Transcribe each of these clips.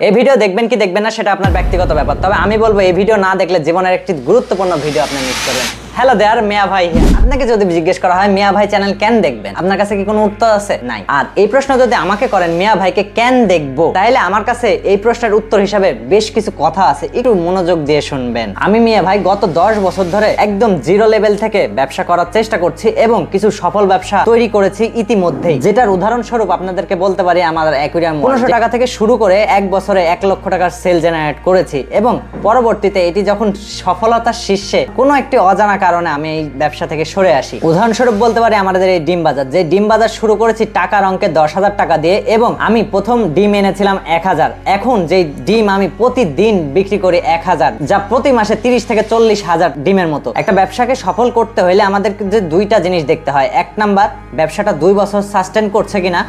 এই ভিডিও দেখবেন কি দেখবেন না সেটা আপনার ব্যক্তিগত ব্যাপার, তবে আমি বলবো এই ভিডিও না দেখলে জীবনের একটি গুরুত্বপূর্ণ ভিডিও আপনি মিস করবেন। হ্যালো দেয়ার, মিয়া ভাই here। আপনাকে যদি জিজ্ঞেস করা হয় মিয়া ভাই চ্যানেল কেন দেখবেন, আপনার কাছে কি কোনো উত্তর আছে? নাই। আর এই প্রশ্ন যদি আমাকে করেন মিয়া ভাইকে কেন দেখবো, তাহলে আমার কাছে এই প্রশ্নের উত্তর হিসাবে বেশ কিছু কথা আছে, একটু মনোযোগ দিয়ে শুনবেন। আমি মিয়া ভাই গত 10 বছর ধরে একদম জিরো লেভেল থেকে ব্যবসা করার চেষ্টা করছি এবং কিছু সফল ব্যবসা তৈরি করেছি ইতিমধ্যেই, যেটার উদাহরণস্বরূপ আপনাদেরকে বলতে পারি আমার অ্যাকুয়ারিয়াম 1500 টাকা থেকে শুরু করে 1 বছরে 1 লক্ষ টাকার সেল জেনারেট করেছি এবং পরবর্তীতে এটি যখন সফলতার শীর্ষে কোনো একটি অজানা কারণে আমি এই ব্যবসা থেকে সরে আসি। উদাহরণস্বরূপ বলতে পারি আমাদের এই ডিম বাজার, যে ডিম বাজার শুরু করেছি টাকার অঙ্কে 10,000 টাকা দিয়ে এবং আমি প্রথম ডিম এনেছিলাম 1000। এখন যে ডিম আমি প্রতিদিন বিক্রি করি 1000, যা প্রতি মাসে 30 থেকে 40 হাজার ডিমের মতো। একটা ব্যবসাকে সফল করতে হলে আমাদের যে দুইটা জিনিস দেখতে হয়, 1 নাম্বার ব্যবসাটা 2 বছর সাস্টেন করছে কিনা,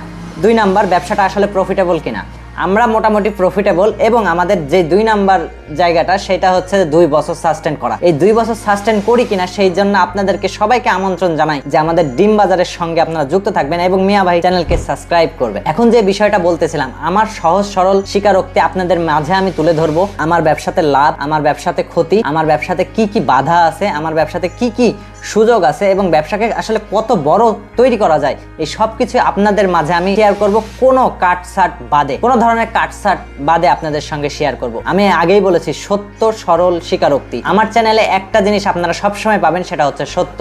2 নাম্বার ব্যবসাটা আসলে প্রফিটেবল কিনা। আমরা মোটামুটি প্রফিটেবল এবং আমাদের যে 2 নাম্বার জায়গাটা সেটা হচ্ছে 2 বছর সাস্টেন করা। এই 2 বছর সাস্টেন করি কিনা সেই জন্য আপনাদেরকে সবাইকে আমন্ত্রণ জানাই যে আমাদের ডিম বাজারের সঙ্গে আপনারা যুক্ত থাকবেন এবং মিয়া ভাই চ্যানেলকে সাবস্ক্রাইব করবেন। এখন যে বিষয়টা বলতেছিলাম, আমার সহজ সরল স্বীকারোক্তি আপনাদের মাঝে আমি তুলে ধরবো। আমার ব্যবসাতে লাভ, আমার ব্যবসাতে ক্ষতি, আমার ব্যবসাতে কি কি বাধা আছে, আমার ব্যবসাতে কি কি সুযোগ আছে এবং ব্যবসাকে আসলে কত বড় তৈরি করা যায়, এই সব কিছু আপনাদের মাঝে আমি শেয়ার করব। কোনো কাটছাট বাদে, কোনো ধরনের কাটছাট বাদে আপনাদের সঙ্গে শেয়ার করব। আমি আগেই বলেছি সত্য সরল স্বীকারোক্তি। আমার চ্যানেলে একটা জিনিস আপনারা সবসময় পাবেন, সেটা হচ্ছে সত্য।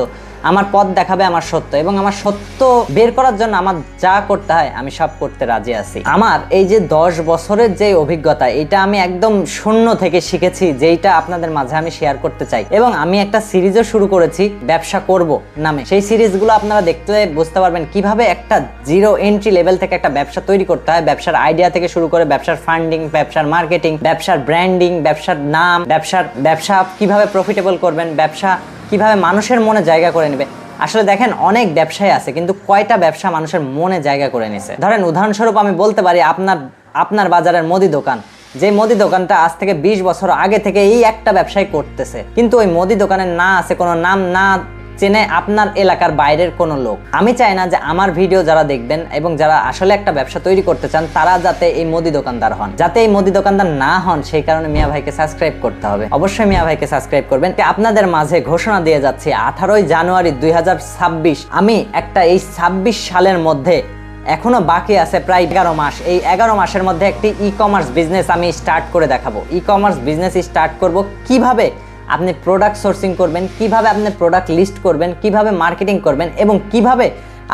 আমার পথ দেখাবে আমার সত্য এবং আমার সত্য বের করার জন্য আমার যা করতে হয় আমি সব করতে রাজি আছি। আমার এই যে 10 বছরের যে অভিজ্ঞতা, এটা আমি একদম শূন্য থেকে শিখেছি, যেইটা আপনাদের মাঝে আমি শেয়ার করতে চাই। এবং আমি একটা সিরিজও শুরু করেছি ব্যবসা করব নামে। সেই সিরিজগুলো আপনারা দেখতে বুঝতে পারবেন কিভাবে একটা জিরো এন্ট্রি লেভেল থেকে একটা ব্যবসা তৈরি করতে হয়। ব্যবসার আইডিয়া থেকে শুরু করে ব্যবসার ফান্ডিং, ব্যবসার মার্কেটিং, ব্যবসার ব্র্যান্ডিং, ব্যবসার নাম, ব্যবসা কিভাবে প্রফিটেবল করবেন, ব্যবসা কিভাবে মানুষের মনে জায়গা করে নেবে। আসলে দেখেন অনেক ব্যবসায় আছে, কিন্তু কয়টা ব্যবসা মানুষের মনে জায়গা করে নিছে। ধরেন উদাহরণস্বরূপ আমি বলতে পারি আপনার বাজারের মুদি দোকান, যে মুদি দোকানটা আজ থেকে 20 বছর আগে থেকে এই একটা ব্যবসায় করতেছে, কিন্তু ওই মুদি দোকানের না আছে কোনো নাম, না চেনে আপনার এলাকার বাইরের কোনো লোক। আমি চাই না যে আমার ভিডিও যারা দেখবেন এবং যারা আসলে একটা ব্যবসা তৈরি করতে চান তারা যাতে এই মুদি দোকানদার হন, যাতে এই মুদি দোকানদার না হন, সেই কারণে মিয়া ভাইকে সাবস্ক্রাইব করতে হবে। অবশ্যই মিয়া ভাইকে সাবস্ক্রাইব করবেন। আপনাদের মাঝে ঘোষণা দিয়ে যাচ্ছি 18 জানুয়ারি 2026 আমি একটা এই 26 সালের মধ্যে এখনো বাকি আছে প্রায় 11 মাস। এই 11 মাসের মধ্যে একটি ই কমার্স বিজনেস আমি স্টার্ট করে দেখাবো। ই কমার্স বিজনেস স্টার্ট করব, কিভাবে আপনি প্রোডাক্ট সোর্সিং করবেন, কিভাবে আপনি প্রোডাক্ট লিস্ট করবেন, কিভাবে মার্কেটিং করবেন এবং কিভাবে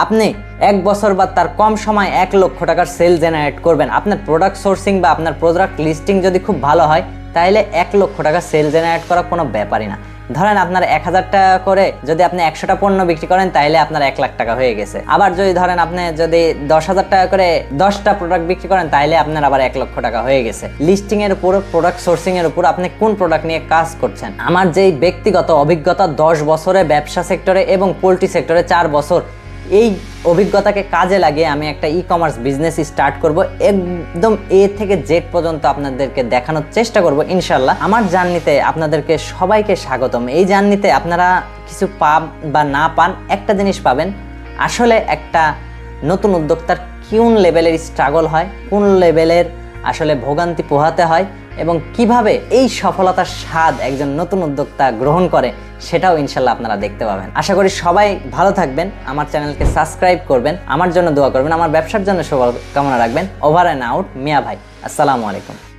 আপনি 1 বছর বা তার কম সময় 1 লক্ষ টাকার সেল জেনারেট করবেন। আপনার প্রোডাক্ট সোর্সিং বা আপনার প্রোডাক্ট লিস্টিং যদি খুব ভালো হয়, তাহলে 1 লক্ষ টাকা সেল জেনারেট করা কোনো ব্যাপারই না। ধরেন আপনার 1000 টাকা করে যদি আপনি 100টা পণ্য বিক্রি করেন, তাহলে আপনার 1 লাখ টাকা হয়ে গেছে। আবার যদি ধরেন আপনি যদি 10,000 টাকা করে 10টা প্রোডাক্ট বিক্রি করেন, তাহলে আপনার আবার 1 লক্ষ টাকা হয়ে গেছে। লিস্টিং এর উপর, প্রোডাক্ট সোর্সিং এর উপর আপনি কোন প্রোডাক্ট নিয়ে কাজ করছেন। আমার যেই ব্যক্তিগত অভিজ্ঞতা 10 বছরে ব্যবসা সেক্টরে এবং পোল্ট্রি সেক্টরে 4 বছর, এই অভিজ্ঞতাকে কাজে লাগিয়ে আমি একটা ই কমার্স বিজনেস স্টার্ট করব। একদম এ থেকে জেড পর্যন্ত আপনাদেরকে দেখানোর চেষ্টা করব ইনশাল্লাহ। আমার জার্নিতে আপনাদেরকে সবাইকে স্বাগতম। এই জার্নিতে আপনারা কিছু পান বা না পান, একটা জিনিস পাবেন, আসলে একটা নতুন উদ্যোক্তার কোন লেভেলের স্ট্রাগল হয়, কোন লেভেলের আসলে ভোগান্তি পোহাতে হয় এবং কিভাবে এই সফলতার স্বাদ একজন নতুন উদ্যোক্তা গ্রহণ করে, সেটাও ইনশাল্লাহ আপনারা দেখতে পাবেন। আশা করি সবাই ভালো থাকবেন, আমার চ্যানেলকে সাবস্ক্রাইব করবেন, আমার জন্য দোয়া করবেন, আমার ব্যবসার জন্য শুভকামনা রাখবেন। ওভার অ্যান্ড আউট, মিয়া ভাই। আসসালামু আলাইকুম।